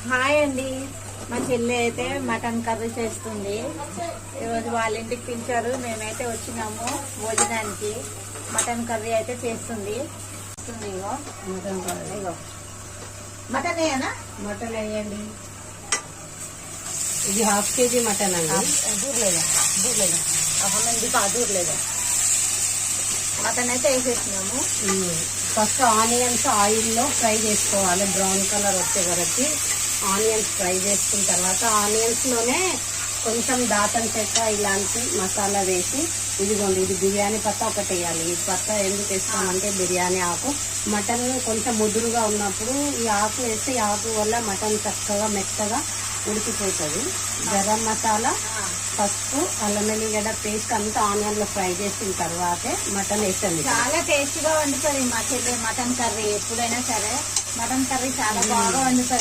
Hi అండి, మా చెల్లి అయితే మటన్ కర్రీ చేస్తుంది. ఈరోజు వాళ్ళ ఇంటికి పిలిచారు, మేమైతే వచ్చినాము భోజనానికి. మటన్ కర్రీ అయితే చేస్తుంది. ఇగో మటన్ కర్రీ. ఇగో మటన్ వేయనా? మటన్ వేయండి. ఇది హాఫ్ కేజీ మటన్ అండి. దూరలేదా దూరలేదా మటన్ అయితే వేసేసినాము. ఫస్ట్ ఆనియన్స్ ఆయిల్లో ఫ్రై చేసుకోవాలి, బ్రౌన్ కలర్ వచ్చే వరకు ఆనియన్స్ ఫ్రై చేసుకున్న తర్వాత ఆనియన్స్ లోనే కొంచెం దాల్చిన చెక్క ఇలాంటి మసాలా వేసి, ఇదిగోండి ఇది బిర్యానీ పత్తా ఒకటి వేయాలి. ఈ పత్తా ఎందుకు వేస్తామంటే బిర్యానీ ఆకు మటన్ కొంచెం ముదురుగా ఉన్నప్పుడు ఈ ఆకు వేస్తే ఈ ఆకు వల్ల మటన్ చక్కగా మెత్తగా ఉడికిపోతుంది. గరం మసాలా, పసుపు, అల్లం వెల్లిగడ్డ పేస్ట్ అంతా ఆనియన్ లో ఫ్రై చేసిన తర్వాతే మటన్ వేస్తుంది. చాలా టేస్టీగా వండుతుంది మా చెల్లి మటన్ కర్రీ. ఎప్పుడైనా సరే మటన్ కర్రీ చాలా బాగా వండుతుంది.